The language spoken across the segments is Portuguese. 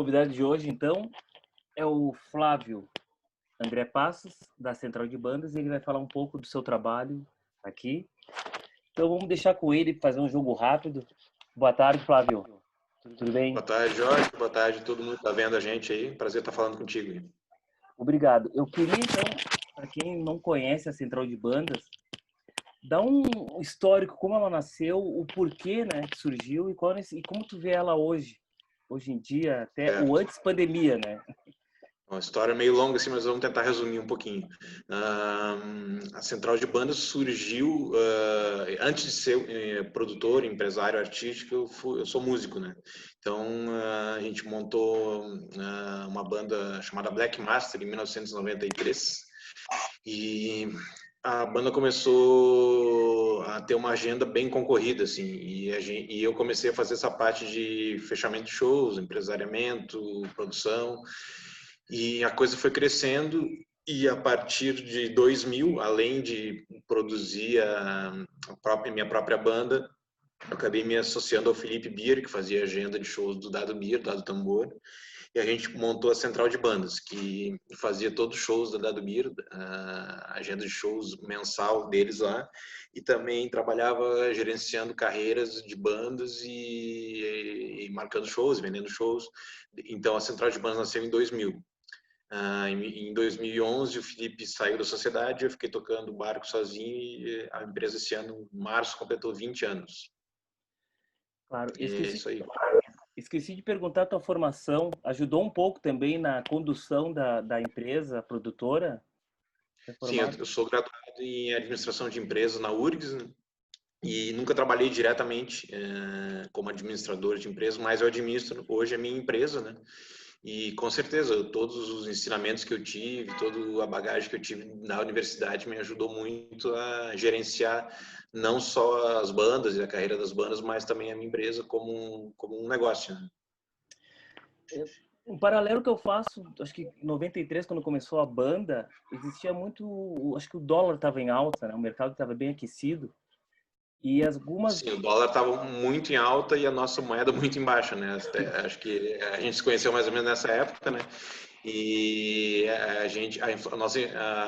convidado de hoje, então, é o Flávio André Passos, da Central de Bandas, e ele vai falar um pouco do seu trabalho aqui. Então, vamos deixar com ele fazer um jogo rápido. Boa tarde, Flávio. Tudo bem? Boa tarde, Jorge. Boa tarde, todo mundo que está vendo a gente aí. Prazer estar falando contigo. Obrigado. Eu queria, então, para quem não conhece a Central de Bandas, dar um histórico, como ela nasceu, o porquê, né, que surgiu e como tu vê ela hoje em dia, até o Certo. antes pandemia, né? Uma história meio longa, assim, mas vamos tentar resumir um pouquinho. A Central de Bandas surgiu antes de ser produtor, empresário artístico. Eu sou músico, né? Então a gente montou uma banda chamada Black Master em 1993 e a banda começou a ter uma agenda bem concorrida, assim, e eu comecei a fazer essa parte de fechamento de shows, empresariamento, produção. E a coisa foi crescendo e a partir de 2000, além de produzir minha própria banda, eu acabei me associando ao Felipe Bier, que fazia agenda de shows do Dado Bier, Dado Tambor, e a gente montou a Central de Bandas, que fazia todos os shows da Dado Bier, a agenda de shows mensal deles lá, e também trabalhava gerenciando carreiras de bandas e marcando shows, vendendo shows. Então a Central de Bandas nasceu em 2000. Em 2011, o Felipe saiu da sociedade, eu fiquei tocando o barco sozinho e a empresa esse ano, em março, completou 20 anos. Claro, E é isso aí. esqueci de perguntar a tua formação. Ajudou um pouco também na condução da empresa, a produtora? É Sim, formado? eu sou graduado em administração de empresas na URGS, né? E nunca trabalhei diretamente como administrador de empresas, mas eu administro hoje a minha empresa, né? E com certeza, todos os ensinamentos que eu tive, toda a bagagem que eu tive na universidade me ajudou muito a gerenciar não só as bandas e a carreira das bandas, mas também a minha empresa como um negócio, né? Um paralelo que eu faço, acho que em 93, quando começou a banda, existia muito, acho que o dólar estava em alta, né? O mercado estava bem aquecido e algumas. Sim, o dólar estava muito em alta e a nossa moeda muito em baixa, né? Acho que a gente se conheceu mais ou menos nessa época, né? E a nossa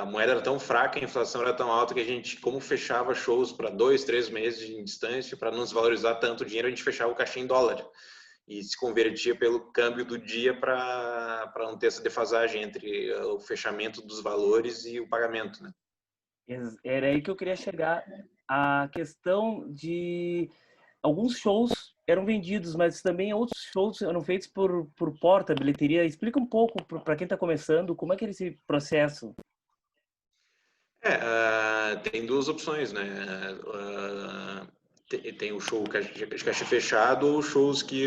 a moeda era tão fraca, a inflação era tão alta que a gente, como fechava shows para 2, 3 meses de distância, para não desvalorizar tanto o dinheiro, a gente fechava o cachê em dólar e se convertia pelo câmbio do dia para não ter essa defasagem entre o fechamento dos valores e o pagamento, né? Era aí que eu queria chegar. A questão de alguns shows eram vendidos, mas também outros shows eram feitos por porta, bilheteria. Explica um pouco para quem está começando, como é que é esse processo? Tem duas opções, né? Tem o show de caixa fechado ou shows que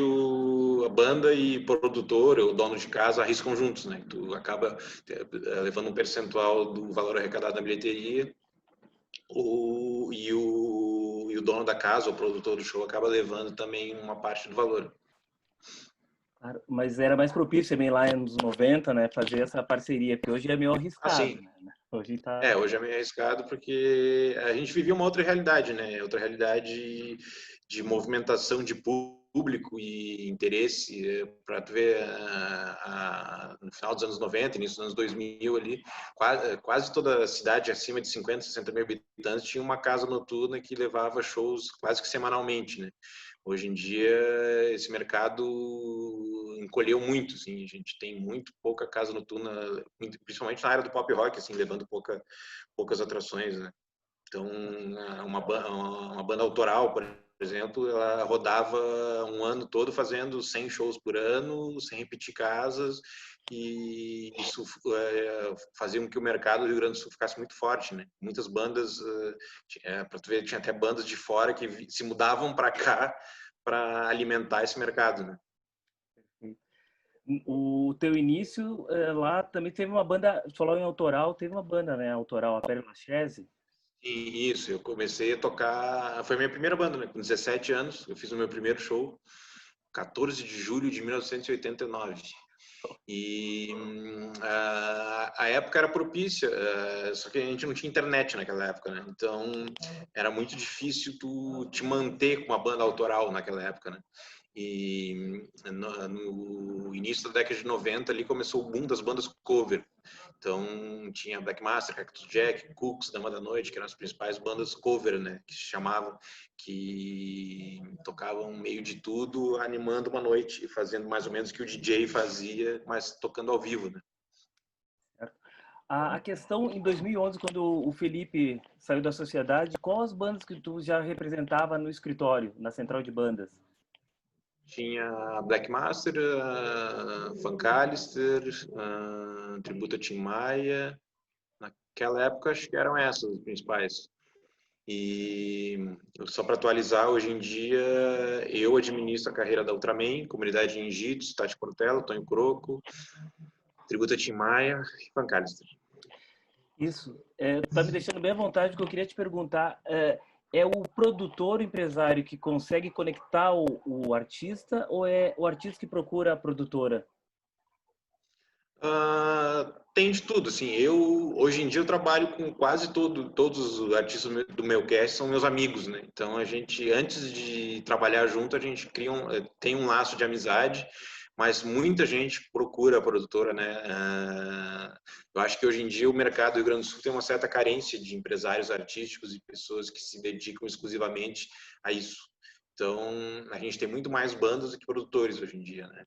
a banda e produtor, ou dono de casa, arriscam juntos, né? Tu acaba levando um percentual do valor arrecadado na bilheteria e o dono da casa, ou produtor do show, acaba levando também uma parte do valor. Claro, mas era mais propício também lá nos 90, né, fazer essa parceria, porque hoje é meio arriscado, Assim, né? Hoje tá. hoje é meio arriscado porque a gente vivia uma outra realidade, né? Outra realidade de movimentação de público e interesse. Para tu ver, no final dos anos 90, início dos anos 2000 ali, quase toda cidade acima de 50, 60 mil habitantes tinha uma casa noturna que levava shows quase que semanalmente, né? Hoje em dia, esse mercado encolheu muito, assim, a gente tem muito pouca casa noturna, principalmente na área do pop rock, assim, levando poucas atrações, né? Então, uma banda autoral, por exemplo, ela rodava um ano todo fazendo 100 shows por ano, sem repetir casas, e isso fazia com que o mercado do Rio Grande do Sul ficasse muito forte, né? Muitas bandas, para tu ver, tinha até bandas de fora que se mudavam para cá para alimentar esse mercado, né? O teu início lá também teve uma banda, tu falou em autoral, teve uma banda, né, autoral, a Pérola Lachaise. E isso, eu comecei a tocar, foi a minha primeira banda, né? Com 17 anos, eu fiz o meu primeiro show, 14 de julho de 1989. E a época era propícia, só que a gente não tinha internet naquela época, né? Então era muito difícil tu te manter com uma banda autoral naquela época, né? E no início da década de 90 ali começou o boom das bandas cover. Então tinha Black Master, Cactus Jack, Cooks, Dama da Noite, que eram as principais bandas cover, né, que se chamavam, que tocavam meio de tudo, animando uma noite e fazendo mais ou menos o que o DJ fazia, mas tocando ao vivo, né? A questão em 2011, quando o Felipe saiu da sociedade, quais as bandas que tu já representava no escritório, na central de bandas? Tinha Black Master, Funkalister, Tributo a Tim Maia. Naquela época acho que eram essas as principais. E só para atualizar, hoje em dia eu administro a carreira da Ultraman, Comunidade de Ninjitsu, Tati Portela, Tonho Croco, Tributo a Tim Maia e Funkalister. Isso. Tu tá me deixando bem à vontade, porque eu queria te perguntar, é o produtor, o empresário que consegue conectar o artista ou é o artista que procura a produtora? Tem de tudo, assim, hoje em dia eu trabalho com quase todos os artistas do meu cast são meus amigos, né? Então a gente, antes de trabalhar junto, a gente tem um laço de amizade, mas muita gente procura a produtora, né? Eu acho que hoje em dia o mercado do Rio Grande do Sul tem uma certa carência de empresários artísticos e pessoas que se dedicam exclusivamente a isso. Então a gente tem muito mais bandas do que produtores hoje em dia, né?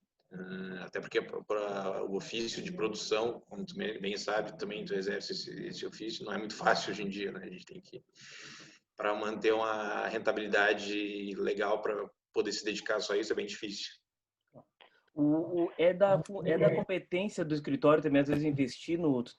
Até porque para o ofício de produção, como tu bem sabe, também tu exerce esse ofício, não é muito fácil hoje em dia, né? A gente tem que, para manter uma rentabilidade legal para poder se dedicar só a isso, é bem difícil. É da competência do escritório também, às vezes, investir no... Tu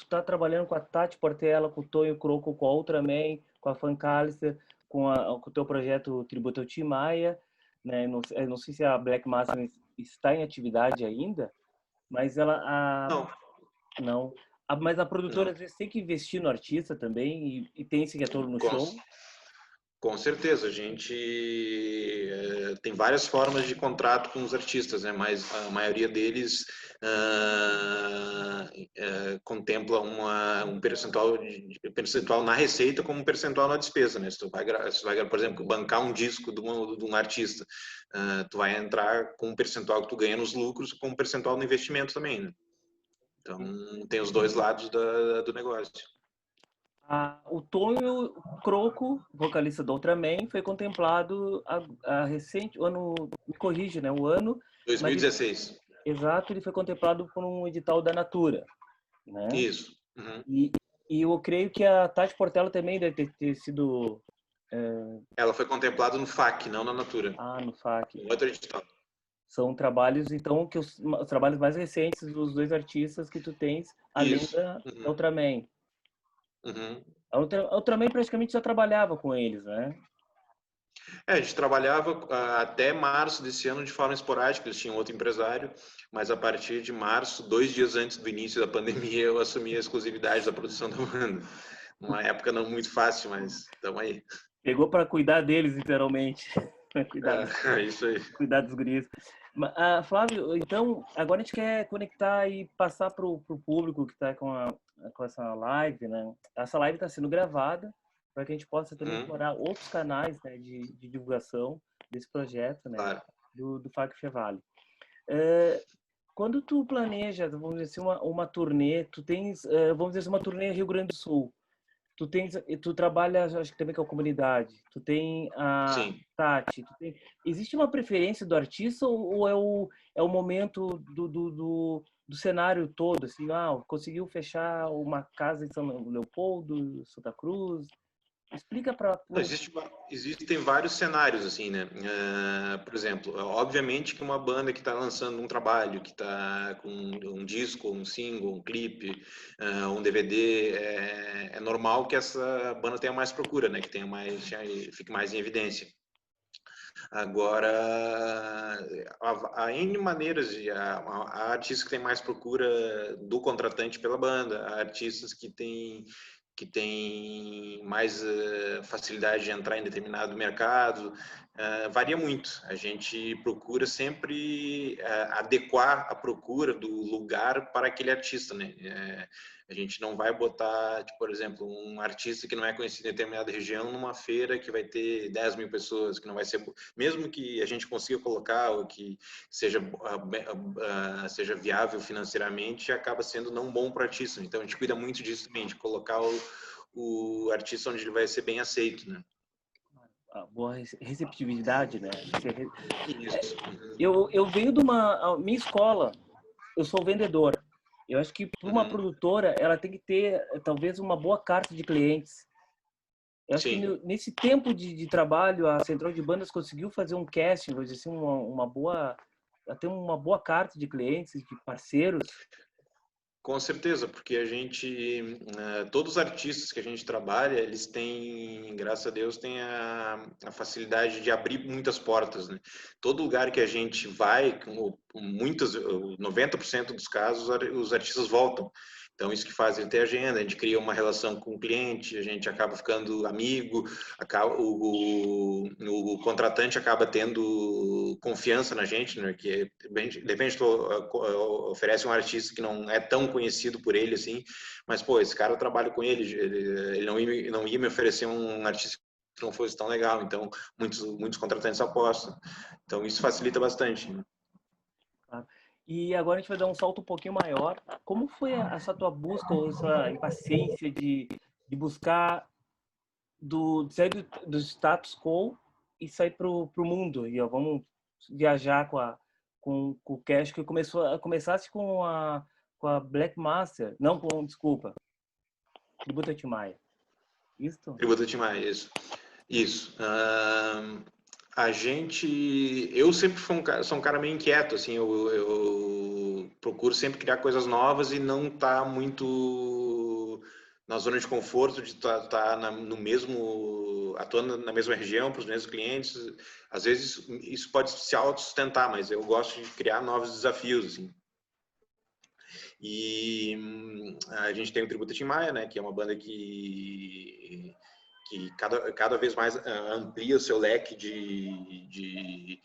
tá trabalhando com a Tati Portela, com o Tonho Croco, com a Ultraman, com a Funkalister, com o teu projeto Tributo ao Tim Maia, né? Não sei se a Black Master está em atividade ainda, mas Não, não. Mas a produtora, não. às vezes, tem que investir no artista também e tem esse retorno no Com, show. com certeza, a gente tem várias formas de contrato com os artistas, né? Mas a maioria deles contempla um percentual na receita como um percentual na despesa, né? Se tu vai, por exemplo, bancar um disco de um artista, tu vai entrar com um percentual que tu ganha nos lucros, com um percentual no investimento também, né? Então tem os dois lados do negócio. O Tonho Croco, vocalista do Ultraman, foi contemplado a recente, o ano, me corrige, né, o ano, mas 2016. exato, ele foi contemplado por um edital da Natura, né? Isso. Uhum. E eu creio que a Tati Portela também deve ter sido Ela foi contemplada no FAC, não na Natura. no FAC. No outro edital. São trabalhos, então, que os trabalhos mais recentes dos dois artistas que tu tens, além Isso. da Uhum. Ultraman. Uhum. A Ultraman praticamente já trabalhava com eles, né? A gente trabalhava até março desse ano de forma esporádica, eles tinham outro empresário, mas a partir de março, 2 dias antes do início da pandemia, eu assumi a exclusividade da produção da banda. Uma época não muito fácil, mas estamos aí. Pegou para cuidar deles, literalmente. Isso aí. Cuidar dos guris. Flávio, então, agora a gente quer conectar e passar para o público que está com essa live, né? Essa live está sendo gravada para que a gente possa também explorar outros canais, né, de divulgação desse projeto, né, Claro. do FAC Chevale. Quando tu planeja, vamos dizer assim, uma turnê, tu tens, vamos dizer assim, uma turnê Rio Grande do Sul, tu trabalha, acho que também com a comunidade, tu tem a Sim. Tati, existe uma preferência do artista ou é o momento do cenário todo, assim, conseguiu fechar uma casa em São Leopoldo, Santa Cruz? Explica para... Existem vários cenários, assim, né? Por exemplo, obviamente que uma banda que está lançando um trabalho, que está com um disco, um single, um clipe, um DVD, é normal que essa banda tenha mais procura, né? Que fique mais em evidência. Agora, há N maneiras há artistas que têm mais procura do contratante pela banda, há artistas que têm mais facilidade de entrar em determinado mercado. varia muito. A gente procura sempre adequar a procura do lugar para aquele artista, né? A gente não vai botar, tipo, por exemplo, um artista que não é conhecido em determinada região numa feira que vai ter 10 mil pessoas, que não vai ser, mesmo que a gente consiga colocar ou que seja viável financeiramente, acaba sendo não bom para o artista. Então a gente cuida muito disso também, de colocar o artista onde ele vai ser bem aceito, né? A boa receptividade, né? Isso. Eu venho de a minha escola, eu sou vendedor. Eu acho que para uma produtora, ela tem que ter talvez uma boa carta de clientes. Eu acho que nesse tempo de trabalho, a Central de Bandas conseguiu fazer um casting, vou dizer assim, ter uma boa carta de clientes, de parceiros. Com certeza, porque a gente, todos os artistas que a gente trabalha, eles têm, graças a Deus, têm a facilidade de abrir muitas portas, né? Todo lugar que a gente vai, 90% dos casos, os artistas voltam. Então, isso que faz ele ter agenda, a gente cria uma relação com o cliente, a gente acaba ficando amigo, o contratante acaba tendo confiança na gente, né? Que de repente tu oferece um artista que não é tão conhecido por ele assim, mas pô, esse cara eu trabalho com ele não ia me oferecer um artista que não fosse tão legal, então muitos contratantes apostam. Então isso facilita bastante, né? E agora a gente vai dar um salto um pouquinho maior. Como foi essa tua busca, ou essa impaciência de buscar sair do status quo e sair pro mundo? E ó, vamos viajar com o cash que começasse com a Black Master, não com, desculpa, Tributo a Tim Maia. Isso? Tributo a Tim Maia, isso. Eu sempre sou um cara meio inquieto, assim, eu procuro sempre criar coisas novas e não estar muito na zona de conforto de estar no mesmo, atuando na mesma região, para os mesmos clientes. Às vezes isso pode se autossustentar, mas eu gosto de criar novos desafios, assim. E a gente tem o Tributo a Tim Maia, né, que é uma banda que cada vez mais amplia o seu leque de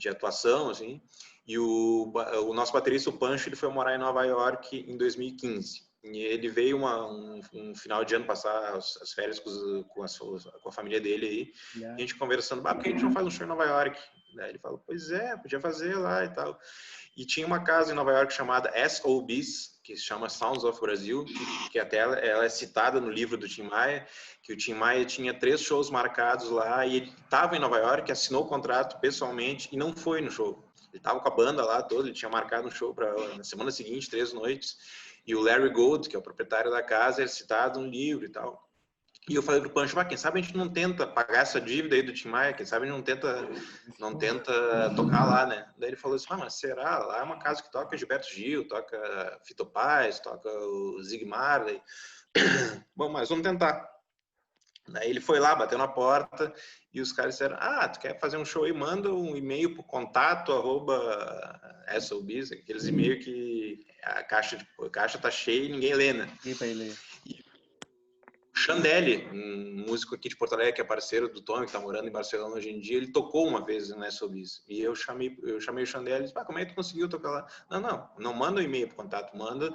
atuação, assim. E o nosso baterista, o Pancho, ele foi morar em Nova York em 2015. E ele veio um final de ano passar as férias com a família dele aí. Yeah. E a gente conversando, por que a gente não faz um show em Nova York? Daí ele falou, pois é, podia fazer lá e tal. E tinha uma casa em Nova York chamada SOBs, que se chama Sounds of Brazil, que até ela é citada no livro do Tim Maia, que o Tim Maia tinha 3 shows marcados lá e ele estava em Nova York, assinou o contrato pessoalmente e não foi no show. Ele estava com a banda lá toda, ele tinha marcado um show para na semana seguinte, 3 noites, e o Larry Gold, que é o proprietário da casa, é citado no livro e tal. E eu falei pro Pancho, quem sabe a gente não tenta pagar essa dívida aí do Tim Maia, quem sabe a gente não tenta tocar lá, né? Daí ele falou assim, mas será? Lá é uma casa que toca Gilberto Gil, toca Fito Paz, toca o Zig Marley. Bom, mas vamos tentar. Daí ele foi lá, bateu na porta e os caras disseram, tu quer fazer um show aí? Manda um e-mail pro contato@SOBs, aqueles e-mails que a caixa tá cheia e ninguém lê, né? Ninguém vai ler. Chandelle, um músico aqui de Porto Alegre, que é parceiro do Tony, que está morando em Barcelona hoje em dia, ele tocou uma vez no SOBs. E eu chamei o Chandelle e disse, como é que tu conseguiu tocar lá? Não manda um e-mail pro contato, manda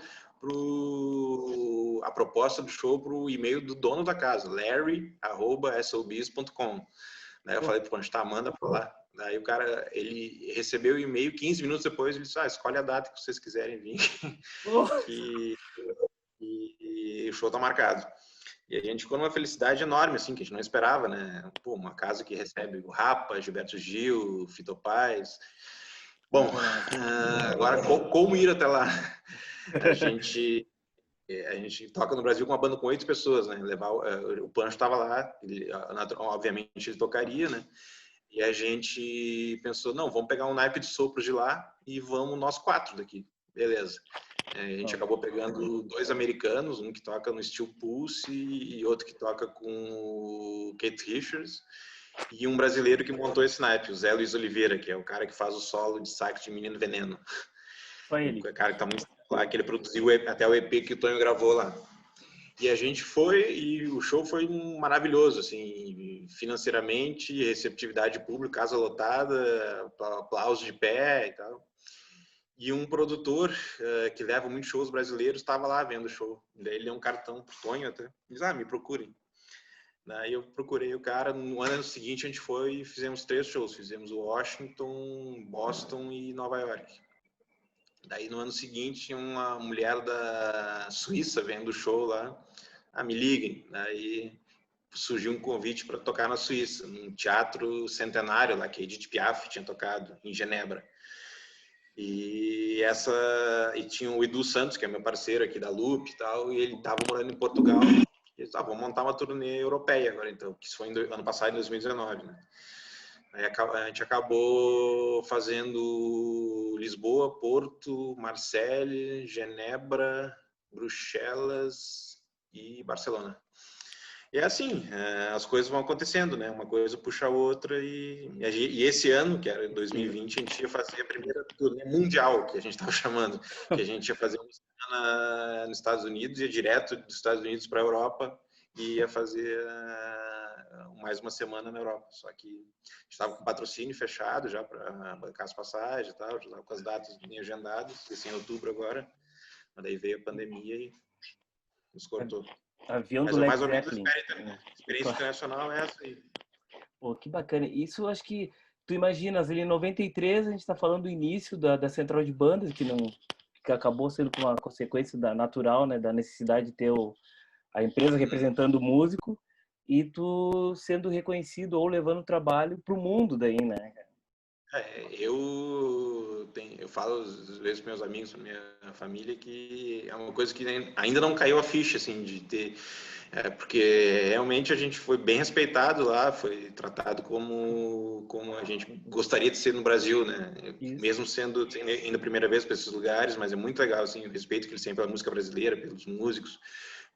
a proposta do show pro e-mail do dono da casa, larry@sobs.com. Daí eu falei pro Pancho, manda pra lá. Daí o cara, ele recebeu o e-mail, 15 minutos depois ele disse, escolhe a data que vocês quiserem vir, e o show tá marcado. E a gente ficou numa felicidade enorme, assim, que a gente não esperava, né? Pô, uma casa que recebe o Rapa, Gilberto Gil, Fito Paz. Bom, agora como ir até lá? A gente toca no Brasil com uma banda com 8 pessoas, né? O Pancho estava lá, obviamente ele tocaria, né? E a gente pensou, vamos pegar um naipe de sopros de lá e vamos nós 4 daqui. Beleza. A gente acabou pegando 2 americanos, um que toca no Steel Pulse e outro que toca com o Keith Richards, e um brasileiro que montou esse naipe, o Zé Luiz Oliveira, que é o cara que faz o solo de sax de Menino Veneno. Foi ele. O cara que tá muito lá, que ele produziu até o EP que o Tonho gravou lá. E a gente foi, e o show foi maravilhoso, assim, financeiramente, receptividade pública, casa lotada, aplausos de pé e tal. E um produtor que leva muitos shows brasileiros estava lá vendo o show. Daí ele deu um cartão pro Tonho até. Diz, me procurem. Daí eu procurei o cara. No ano seguinte a gente foi e fizemos 3 shows. Fizemos Washington, Boston e Nova York. Daí no ano seguinte tinha uma mulher da Suíça vendo o show lá. Me liguem. Daí surgiu um convite para tocar na Suíça, num teatro centenário lá que Edith Piaf tinha tocado em Genebra. E tinha o Edu Santos, que é meu parceiro aqui da Loop e tal, e ele estava morando em Portugal. E eles, vamos montar uma turnê europeia agora, então, que isso foi ano passado, em 2019, né? Aí a gente acabou fazendo Lisboa, Porto, Marseille, Genebra, Bruxelas e Barcelona. E é assim, as coisas vão acontecendo, né? Uma coisa puxa a outra e esse ano, que era 2020, a gente ia fazer a primeira turnê mundial, que a gente estava chamando, que a gente ia fazer uma semana nos Estados Unidos, ia direto dos Estados Unidos para a Europa e ia fazer mais uma semana na Europa. Só que a gente estava com patrocínio fechado já para bancar as passagens e tal, já estava com as datas bem agendadas, esse em outubro agora, mas daí veio a pandemia e nos cortou. Avião Mas do é Led mais ou menos a Zeppelin. experiência internacional é essa aí. Pô, que bacana. Isso acho que tu imaginas, ali em 93 a gente está falando do início da central de bandas, que acabou sendo uma consequência natural, né, da necessidade de ter a empresa representando o músico e tu sendo reconhecido ou levando o trabalho para o mundo daí, né? Eu falo às vezes para meus amigos, para minha família, que é uma coisa que ainda não caiu a ficha, assim, de ter... porque realmente a gente foi bem respeitado lá, foi tratado como a gente gostaria de ser no Brasil, né? Isso. Mesmo sendo indo a primeira vez para esses lugares, mas é muito legal, assim, o respeito que eles têm pela música brasileira, pelos músicos,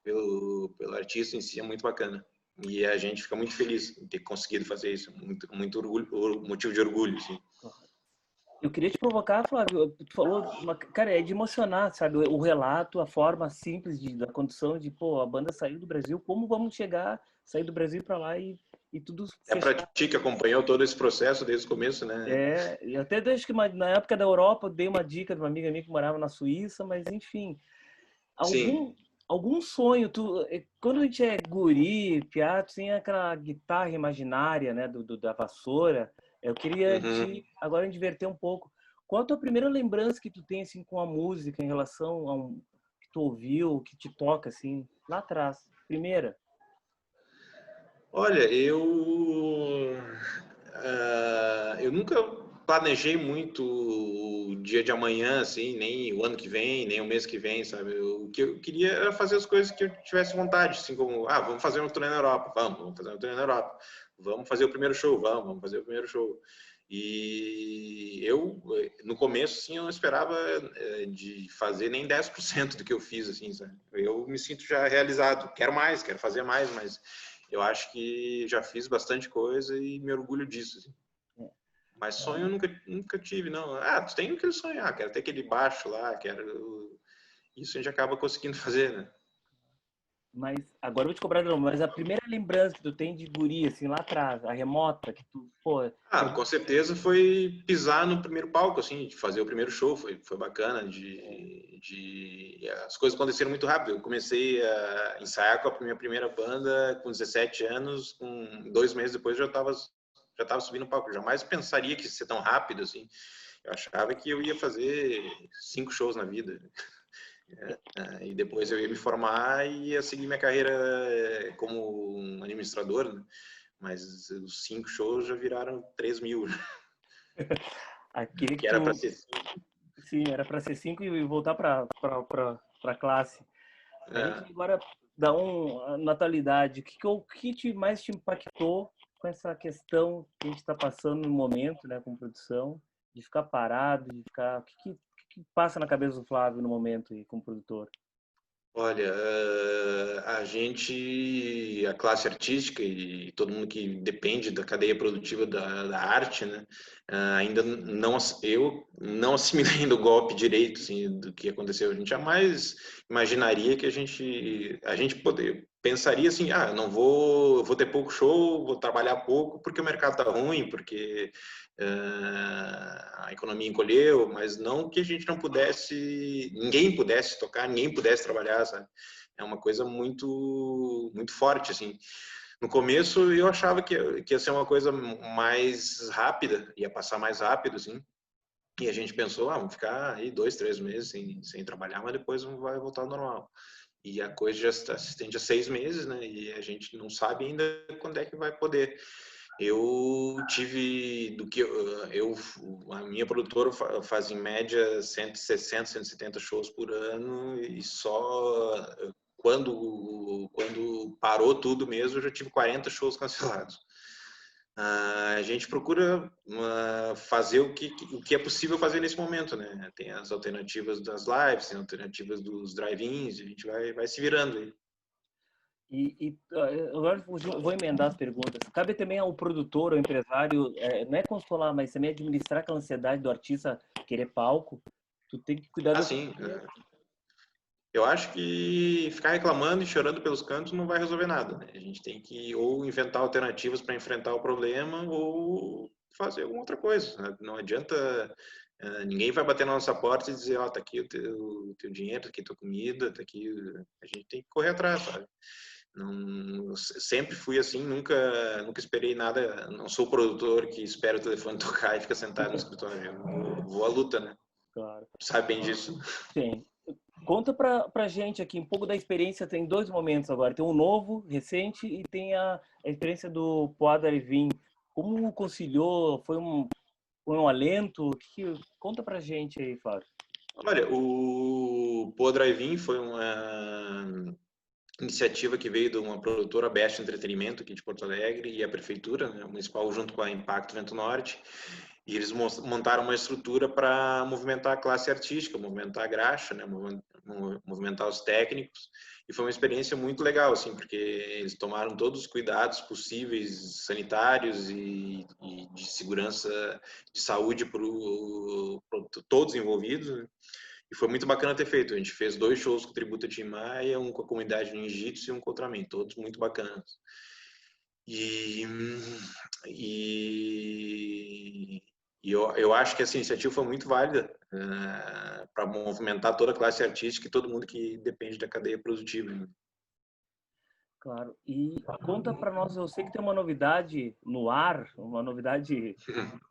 pelo artista em si, é muito bacana. E a gente fica muito feliz em ter conseguido fazer isso, muito orgulho, motivo de orgulho, assim. Eu queria te provocar, Flávio, tu falou, cara, é de emocionar, sabe? O relato, a forma simples da condição de, pô, a banda saiu do Brasil, como vamos sair do Brasil para lá e tudo É para fechar. ti que acompanhou todo esse processo desde o começo, né? E até desde que na época da Europa eu dei uma dica de uma amiga minha que morava na Suíça, mas enfim, Sim. algum algum sonho, quando a gente é guri, piá, tem aquela guitarra imaginária, né, da vassoura. Eu queria Uhum. agora inverter um pouco. Qual a tua primeira lembrança que tu tem assim com a música em relação a que tu ouviu, que te toca assim lá atrás? Primeira. Olha, eu nunca planejei muito o dia de amanhã, assim, nem o ano que vem, nem o mês que vem, sabe? O que eu queria era fazer as coisas que eu tivesse vontade, assim como, vamos fazer uma turnê na Europa, vamos fazer uma turnê na Europa, vamos fazer o primeiro show, vamos fazer o primeiro show. E eu, no começo, assim, eu não esperava de fazer nem 10% do que eu fiz, assim, sabe? Eu me sinto já realizado, quero mais, quero fazer mais, mas eu acho que já fiz bastante coisa e me orgulho disso, assim. Mas sonho eu nunca tive, não. Tu tem aquele sonho, quero ter aquele baixo lá, quero... Isso a gente acaba conseguindo fazer, né? Mas agora eu vou te cobrar de novo, mas a primeira lembrança que tu tem de guri assim lá atrás, a remota, que tu, pô, Com certeza foi pisar no primeiro palco, assim, de fazer o primeiro show, foi bacana, as coisas aconteceram muito rápido. Eu comecei a ensaiar com a minha primeira banda com 17 anos, com 2 meses depois já estava subindo o palco. Eu jamais pensaria que ia ser tão rápido, assim. Eu achava que eu ia fazer 5 shows na vida. E depois eu ia me formar e ia seguir minha carreira como um administrador, né? Mas os 5 shows já viraram 3.000. aquele que Que era para tu, ser 5. sim, era para ser 5 e voltar para classe. A gente agora dá na atualidade, o que mais te impactou com essa questão que a gente está passando no momento, né, com produção, de ficar parado, o que passa na cabeça do Flávio no momento aí como produtor? Olha, a classe artística e todo mundo que depende da cadeia produtiva da arte, né, ainda não, eu não assimilei ainda o golpe direito, assim, do que aconteceu. A gente jamais imaginaria que a gente pensaria assim, não vou, vou ter pouco show, vou trabalhar pouco porque o mercado tá ruim, porque a economia encolheu, mas não que a gente não pudesse, ninguém pudesse tocar, ninguém pudesse trabalhar, sabe? É uma coisa muito forte, assim. No começo eu achava que ia ser uma coisa mais rápida, ia passar mais rápido, assim. E a gente pensou, vamos ficar aí 2, 3 meses sem trabalhar, mas depois vai voltar ao normal. E a coisa já se estende a 6 meses, né? E a gente não sabe ainda quando é que vai poder. Eu tive a minha produtora faz em média 160, 170 shows por ano e só quando parou tudo mesmo, eu já tive 40 shows cancelados. A gente procura fazer o que é possível fazer nesse momento, né? Tem as alternativas das lives, tem alternativas dos drive-ins, a gente vai se virando aí. Agora vou emendar as perguntas. Cabe também ao produtor, ao empresário, não é consolar, mas também administrar aquela ansiedade do artista querer palco. Tu tem que cuidar da... Assim, eu acho que ficar reclamando e chorando pelos cantos não vai resolver nada, né? A gente tem que ou inventar alternativas para enfrentar o problema ou fazer alguma outra coisa, né? Não adianta, ninguém vai bater na nossa porta e dizer, tá aqui o teu dinheiro, tá aqui a tua comida, tá aqui... A gente tem que correr atrás, sabe? Não, sempre fui assim, nunca esperei nada. Não sou produtor que espera o telefone tocar e fica sentado no escritório. Eu vou à luta, né? Claro. Tu sabe bem disso. Sim. Conta pra gente aqui um pouco da experiência. Tem dois momentos agora. Tem um novo, recente, e tem a experiência do Poada e Vim. Como conciliou? Foi um alento? Conta pra gente aí, Fábio. Olha, o Pô Drive-In foi uma iniciativa que veio de uma produtora, Best Entretenimento, aqui de Porto Alegre, e a prefeitura, né, municipal, junto com a Impacto Vento Norte. E eles montaram uma estrutura para movimentar a classe artística, movimentar a graxa, né, movimentar os técnicos. E foi uma experiência muito legal, assim, porque eles tomaram todos os cuidados possíveis, sanitários e de segurança, de saúde para todos envolvidos, né? E foi muito bacana ter feito. A gente fez 2 shows com o Tributo a Tim Maia, um com a comunidade ninjitsu e um com o Ultraman, todos muito bacanas. E, e, eu acho que essa iniciativa foi muito válida para movimentar toda a classe artística e todo mundo que depende da cadeia produtiva. Né? Claro. E conta para nós, eu sei que tem uma novidade no ar, uma novidade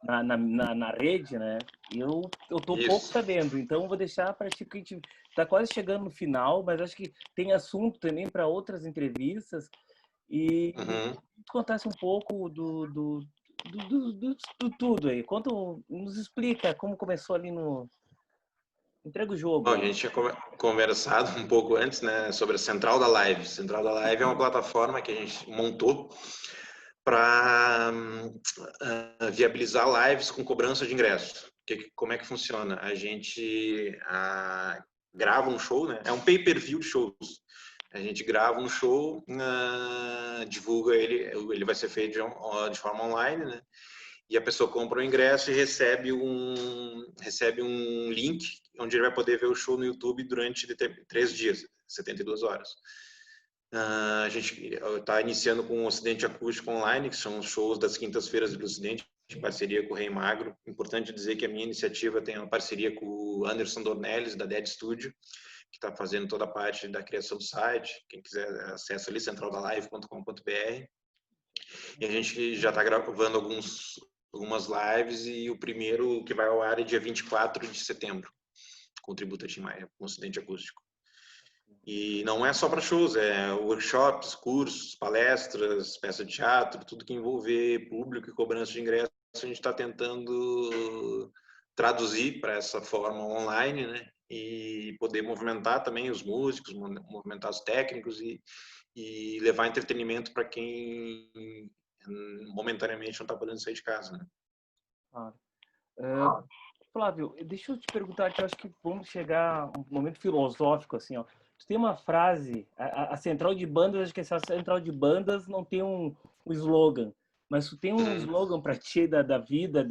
na rede, né? E eu tô pouco Isso. sabendo, então vou deixar para ti, que a gente tá quase chegando no final, mas acho que tem assunto também para outras entrevistas. E Uhum. contasse um pouco do tudo aí. Conta, nos explica como começou ali no... Entrega o jogo Bom, a aí. gente tinha conversado um pouco antes, né, sobre a Central da Live. Central da Live é uma plataforma que a gente montou para viabilizar lives com cobrança de ingressos. Como é que funciona? A gente grava um show, né? É um pay-per-view de shows. A gente grava um show, divulga ele vai ser feito de forma online, né? E a pessoa compra o ingresso e recebe um link onde ele vai poder ver o show no YouTube durante 3 dias, 72 horas. A gente está iniciando com o Ocidente Acústico Online, que são os shows das quintas-feiras do Ocidente, de parceria com o Rei Magro. Importante dizer que a minha iniciativa tem uma parceria com o Anderson Dornelles, da Dead Studio, que está fazendo toda a parte da criação do site. Quem quiser, acessa ali, centraldalive.com.br. E a gente já está gravando algumas lives e o primeiro que vai ao ar é dia 24 de setembro, com o Tributo a Tim Maia, com o Ocidente Acústico. E não é só para shows, é workshops, cursos, palestras, peça de teatro, tudo que envolver público e cobrança de ingresso, a gente está tentando traduzir para essa forma online, né? E poder movimentar também os músicos, movimentar os técnicos e levar entretenimento para quem momentaneamente não está podendo sair de casa, né? Claro. Flávio, deixa eu te perguntar que eu acho que vamos chegar a um momento filosófico, assim, ó. tu tem uma frase, a central de bandas, acho que essa central de bandas não tem um slogan, mas tu tem um Uhum. slogan para ti da vida,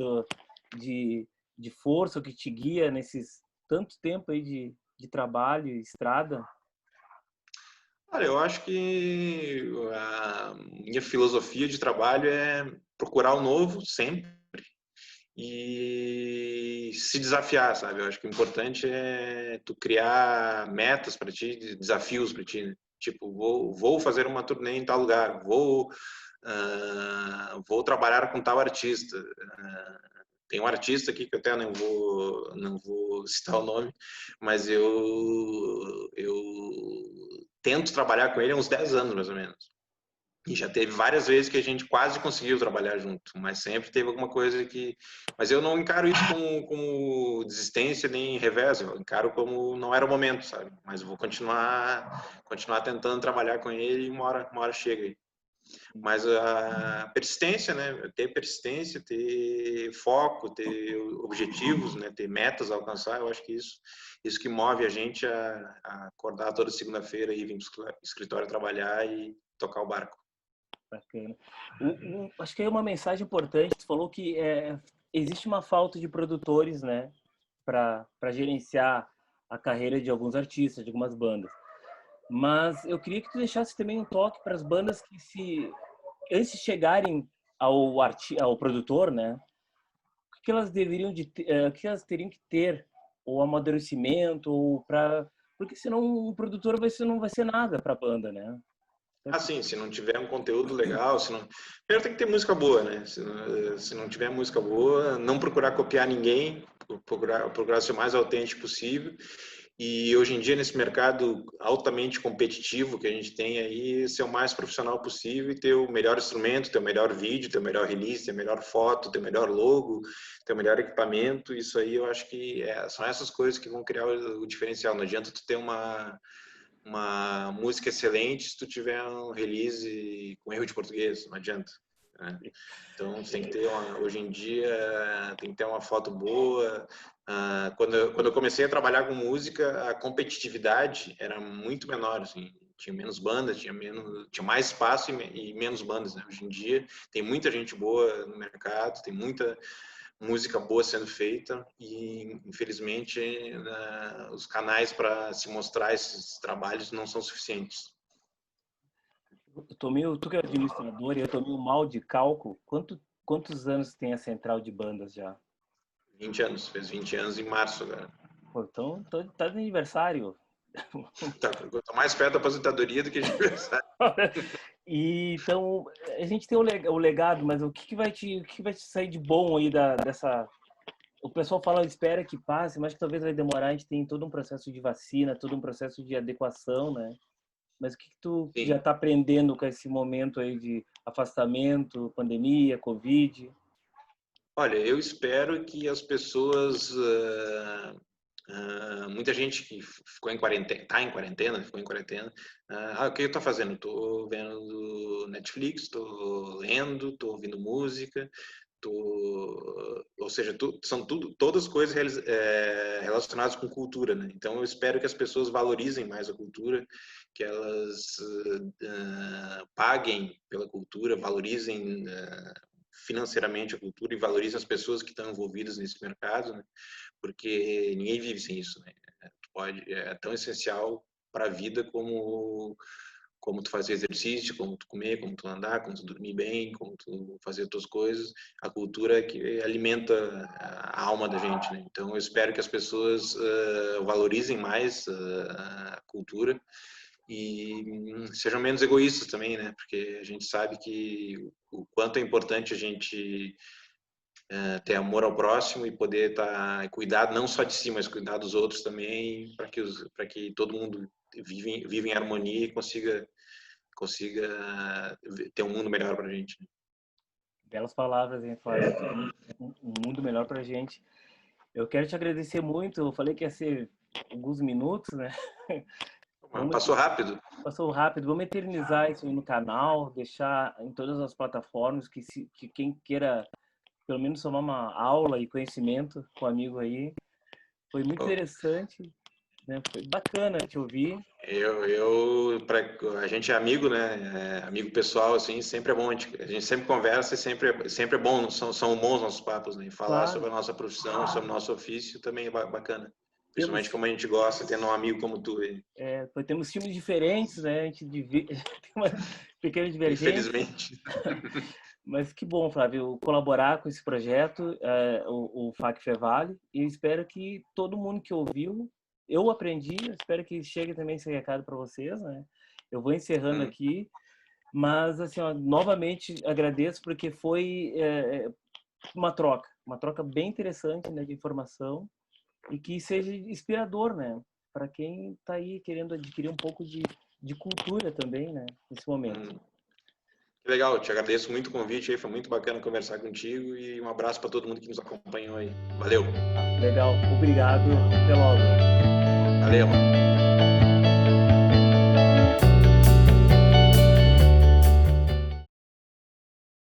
de, de força que te guia nesses tanto tempo aí de trabalho, estrada? Olha, eu acho que a minha filosofia de trabalho é procurar o novo sempre e se desafiar, sabe? Eu acho que o importante é tu criar metas para ti, desafios para ti, né? Tipo, vou fazer uma turnê em tal lugar, vou trabalhar com tal artista. Tem um artista aqui que eu até não vou citar o nome, mas eu tento trabalhar com ele há uns 10 anos, mais ou menos. E já teve várias vezes que a gente quase conseguiu trabalhar junto, mas sempre teve alguma coisa que. Mas eu não encaro isso como desistência nem revés, eu encaro como não era o momento, sabe? Mas eu vou continuar tentando trabalhar com ele e uma hora chega aí. Mas a persistência, né? Ter persistência, ter foco, ter objetivos, né? Ter metas a alcançar, eu acho que isso que move a gente a acordar toda segunda-feira e vir para o escritório trabalhar e tocar o barco. Bacana. Acho que é uma mensagem importante. Tu falou que existe uma falta de produtores, né, para gerenciar a carreira de alguns artistas, de algumas bandas. Mas eu queria que tu deixasse também um toque para as bandas que antes de chegarem ao produtor, né, o que elas deveriam o que elas teriam que ter, ou amadurecimento, ou para, porque senão o produtor não vai ser nada para a banda, né? Assim, se não tiver um conteúdo legal, se não. Primeiro tem que ter música boa, né? Se não tiver música boa, não procurar copiar ninguém, procurar ser o mais autêntico possível. E hoje em dia, nesse mercado altamente competitivo que a gente tem aí, ser o mais profissional possível e ter o melhor instrumento, ter o melhor vídeo, ter o melhor release, ter a melhor foto, ter o melhor logo, ter o melhor equipamento. Isso aí eu acho que são essas coisas que vão criar o diferencial. Não adianta tu ter uma música excelente se tu tiver um release com erro de português, não adianta. Né? Então, tem que ter hoje em dia, tem que ter uma foto boa. Quando eu comecei a trabalhar com música, a competitividade era muito menor, assim. Tinha menos bandas, tinha mais espaço e menos bandas. Né? Hoje em dia, tem muita gente boa no mercado, tem muita música boa sendo feita e, infelizmente, os canais para se mostrar esses trabalhos não são suficientes. Eu tô meio, tu que é administrador, e eu tô meio mal de cálculo. Quantos anos tem a central de bandas já? 20 anos, fez 20 anos em março agora. Pô, então tá de aniversário. Tô mais perto da aposentadoria do que de aniversário. E então a gente tem o legado, mas o que vai te sair de bom aí dessa? O pessoal fala, espera que passe, mas que talvez vai demorar. A gente tem todo um processo de vacina, todo um processo de adequação, né? Mas o que tu já Sim. está aprendendo com esse momento aí de afastamento, pandemia, Covid? Olha, eu espero que as pessoas, muita gente que ficou em quarentena, está em quarentena, ficou em quarentena, o que eu estou fazendo? Estou vendo Netflix, estou lendo, estou ouvindo música, ou seja, são todas coisas relacionadas com cultura, né? Então eu espero que as pessoas valorizem mais a cultura, que elas paguem pela cultura, valorizem financeiramente a cultura e valorizem as pessoas que estão envolvidas nesse mercado, né? Porque ninguém vive sem isso, né? É tão essencial para a vida como tu fazer exercício, como tu comer, como tu andar, como tu dormir bem, como tu fazer as tuas coisas. A cultura é que alimenta a alma da gente, né? Então eu espero que as pessoas valorizem mais a cultura e sejam menos egoístas também, né? Porque a gente sabe que o quanto é importante a gente ter amor ao próximo e poder cuidar não só de si, mas cuidar dos outros também, para que todo mundo vive em harmonia e consiga ter um mundo melhor para a gente. Belas palavras, hein, Flávio? Um mundo melhor pra gente. Eu quero te agradecer muito. Eu falei que ia ser alguns minutos, né? Vamos, Passou rápido. passou rápido. Vamos eternizar isso aí no canal, deixar em todas as plataformas que quem queira pelo menos tomar uma aula e conhecimento com o amigo aí. Foi muito interessante, né? Foi bacana te ouvir. A gente é amigo, né? Amigo pessoal, assim, sempre é bom. A gente sempre conversa e sempre é bom, são bons nossos papos, né? E falar Claro, sobre a nossa profissão, sobre o nosso ofício também é bacana. Principalmente temos, como a gente gosta, tendo um amigo como tu aí. temos times diferentes, né? A gente tem uma pequena divergência, Infelizmente. mas que bom, Flávio, colaborar com esse projeto, o FAC Fevale, e espero que todo mundo que ouviu, eu aprendi, espero que chegue também esse recado para vocês, né? Eu vou encerrando aqui, mas assim, ó, novamente agradeço porque foi uma troca bem interessante, né, de informação e que seja inspirador, né, para quem está aí querendo adquirir um pouco de cultura também, né, nesse momento. Que legal, te agradeço muito o convite aí, foi muito bacana conversar contigo e um abraço para todo mundo que nos acompanhou aí. Valeu. Legal, obrigado, até logo. Valeu.